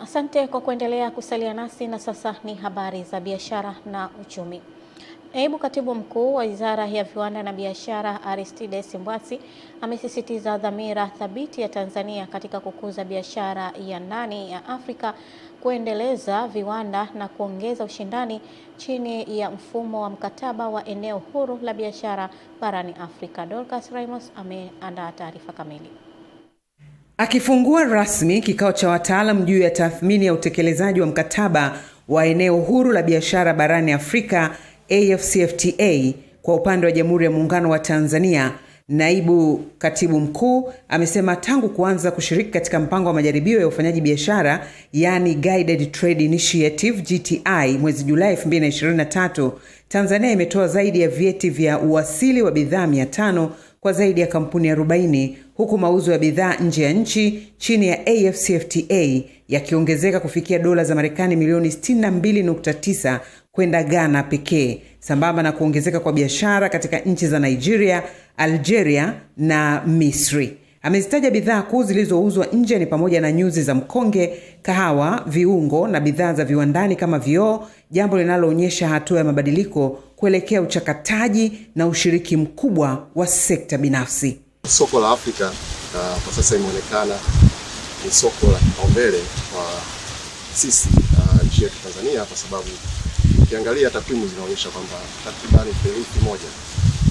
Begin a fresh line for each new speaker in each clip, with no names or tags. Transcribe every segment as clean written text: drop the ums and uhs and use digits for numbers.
Asante kwa kuendelea kusalia nasi na sasa ni habari za biashara na uchumi. Naibu Katibu Mkuu wa Wizara ya Viwanda na Biashara Aristides Mbwasi amesisitiza dhamira thabiti ya Tanzania katika kukuza biashara ya ndani ya Afrika, kuendeleza viwanda na kuongeza ushindani chini ya mfumo wa mkataba wa eneo huru la biashara barani Afrika. Dorcas Ramos ameandaa taarifa kamili.
Akifungua rasmi kikao cha wataalamu juu ya tathmini ya utekelezaji wa mkataba wa eneo huru la biashara barani Afrika AfCFTA kwa upande wa Jamhuri ya Muungano wa Tanzania, Naibu Katibu Mkuu amesema tangu kuanza kushiriki katika mpango wa majaribio ya ufanyaji biashara, yani Guided Trade Initiative GTI, mwezi Julai 2023, Tanzania imetoa zaidi ya vyeti vya uwasili wa bidhaa 500 kwa zaidi ya kampuni 40, huku mauzo ya bidhaa nje ya nchi chini ya AfCFTA yakiongezeka kufikia dola za Marekani milioni 62.9 kwenda Ghana pekee, sambamba na kuongezeka kwa biashara katika nchi za Nigeria, Algeria na Misri. Amezitaja bidhaa kuu zilizouzwa nje ni pamoja na nyuzi za mkonge, kahawa, viungo na bidhaa za viwandani kama vioo, jambo linaloonyesha hatua ya mabadiliko kuelekea uchakataji na ushiriki mkubwa wa sekta binafsi.
Soko la Afrika kwa sasa imeonekana ni soko la kipaumbele kwa sisi nchi yetu Tanzania, kwa sababu ukiangalia takwimu zinaonyesha kwamba takriban theluthi moja,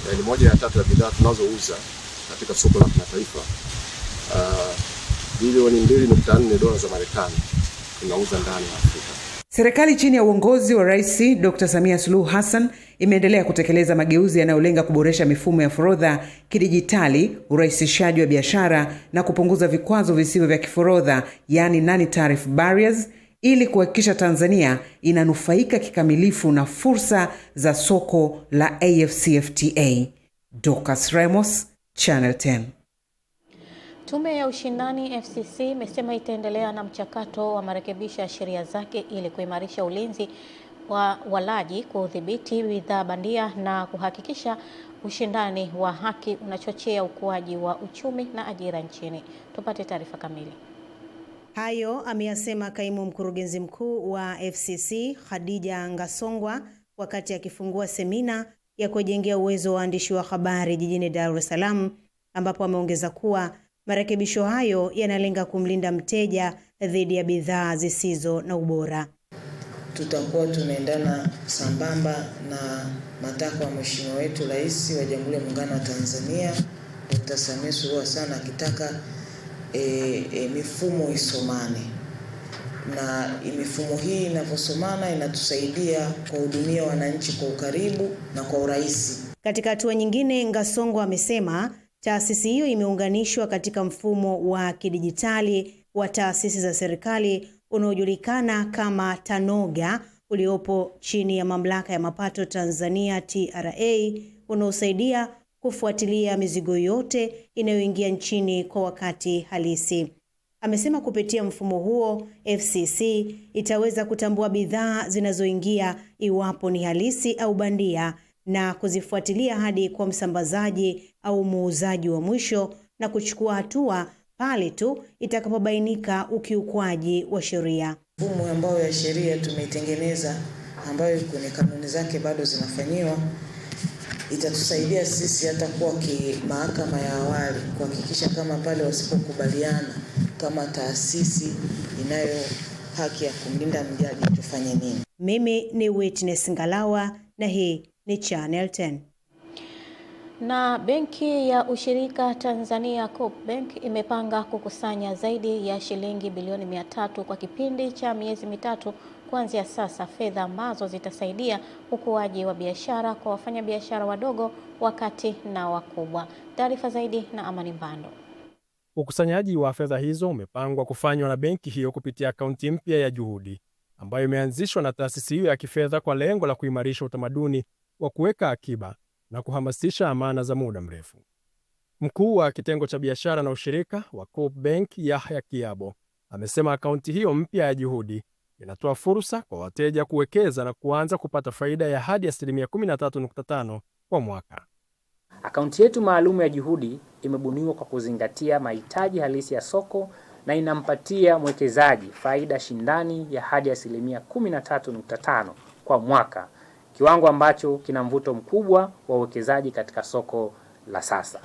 yaani 1/3 ya bidhaa tunazouza katika soko la kimataifa bilioni 2.4 dola za Marekani tunauza ndani ya Afrika.
Serikali chini ya uongozi wa Rais Dr. Samia Suluhu Hassan imeendelea kutekeleza mageuzi yanayolenga kuboresha mifumo ya forodha kidijitali, urahisishaji wa biashara na kupunguza vikwazo visivyo vya kiforodha, yani non-tariff barriers, ili kuhakikisha Tanzania inanufaika kikamilifu na fursa za soko la AfCFTA. Dorcas Ramos, Channel 10.
Tume ya Ushindani FCC imesema itaendelea na mchakato wa marekebisho ya sheria zake ili kuimarisha ulinzi wa walaji, kudhibiti bidhaa bandia na kuhakikisha ushindani wa haki unachochea ukuaji wa uchumi na ajira nchini. Tupate taarifa kamili.
Hayo ameyasema kaimu mkurugenzi mkuu wa FCC Khadija Ngasongwa wakati akifungua semina ya kujengea uwezo wa waandishi wa habari jijini Dar es Salaam, ambapo ameongeza kuwa marekebisho hayo yanalenga kumlinda mteja dhidi ya bidhaa zisizo na ubora.
Tutakuwa tunaendana sambamba na matakwa ya Mheshimiwa wetu Rais wa Jamhuri ya Muungano wa Tanzania Dr. Samia Suluhu Hassan, akitaka mifumo isomane, na mifumo hii inaposomana inatusaidia kuhudumia wananchi kwa ukaribu na kwa urahisi.
Katika hatua nyingine, Ngasongo amesema taasisi hiyo imeunganishwa katika mfumo wa kidijitali wa taasisi za serikali unaojulikana kama TANOGA uliopo chini ya Mamlaka ya Mapato Tanzania TRA, unaosaidia kufuatilia mizigo yote inayoingia nchini kwa wakati halisi. Amesema kupitia mfumo huo FCC itaweza kutambua bidhaa zinazoingia iwapo ni halisi au bandia na kuzifuatilia hadi kwa msambazaji au muuzaji wa mwisho na kuchukua hatua pale tu itakapobainika ukiukwaji wa sheria.
Mfumo ambao ya sheria tumeitengeneza, ambayo kwenye kanuni zake bado zinafanyiwa, itatusaidia sisi hata kuwa mahakama ya awali kuhakikisha kama pale wasipokubaliana kama taasisi inayo haki ya kumlinda mjaji tufanye nini.
Mimi ni Witness Ngalawa na hii ni Channel 10.
Na benki ya ushirika Tanzania Coop Bank imepanga kukusanya zaidi ya shilingi bilioni 300 kwa kipindi cha miezi mitatu kuanzia sasa, fedha ambazo zitasaidia ukuaji wa biashara kwa wafanyabiashara wadogo, wakati na wakubwa. Taarifa zaidi na Amani Mbando.
Ukusanyaji wa fedha hizo umepangwa kufanywa na benki hiyo kupitia akaunti mpya ya Juhudi ambayo imeanzishwa na taasisi hiyo ya kifedha kwa lengo la kuimarisha utamaduni wa kuweka akiba na kuhamasisha amana za muda mrefu. Mkuu wa kitengo cha biashara na ushirika wa Coop Bank, Yahya Kiabo, amesema akaunti hiyo mpya ya Juhudi inatoa fursa kwa wateja kuwekeza na kuanza kupata faida ya hadi 13.5% kwa mwaka.
Akaunti yetu maalum ya Juhudi imebuniwa kwa kuzingatia mahitaji halisi ya soko na inampatia mwekezaji faida shindani ya hadi 13.5% kwa mwaka, kiwango ambacho kina mvuto mkubwa wa uwekezaji katika soko la sasa.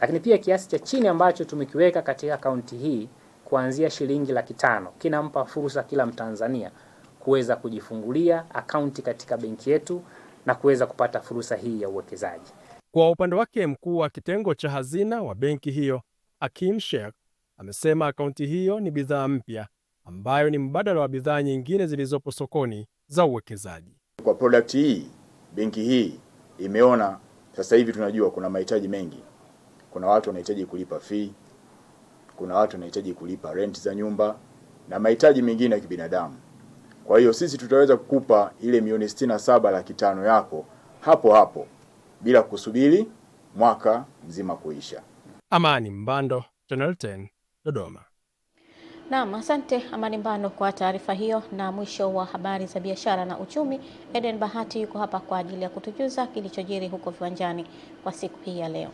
Lakini pia kiasi cha chini ambacho tumekiweka katika akaunti hii kuanzia shilingi 500,000 kinampa fursa kila Mtanzania kuweza kujifungulia akaunti katika benki yetu na kuweza kupata fursa hii ya uwekezaji.
Kwa upande wake, mkuu wa kitengo cha hazina wa benki hiyo, Hakim Sheikh, amesema akaunti hiyo ni bidhaa mpya ambayo ni mbadala wa bidhaa nyingine zilizopo sokoni za uwekezaji.
Kwa product hii, benki hii imeona sasa hivi tunajua kuna mahitaji mengi. Kuna watu wanahitaji kulipa fee, kuna watu wanahitaji kulipa rent za nyumba na mahitaji mengine ya kibinadamu. Kwa hiyo sisi tutaweza kukupa ile milioni 67,500,000 yako hapo hapo bila kusubiri mwaka mzima kuisha.
Amani Mbando, Channel 10, Dodoma.
Naam, asante Amani Mbando kwa taarifa hiyo. Na mwisho wa habari za biashara na uchumi, Eden Bahati yuko hapa kwa ajili ya kutujuza kilichojiri huko viwanjani kwa siku hii ya leo.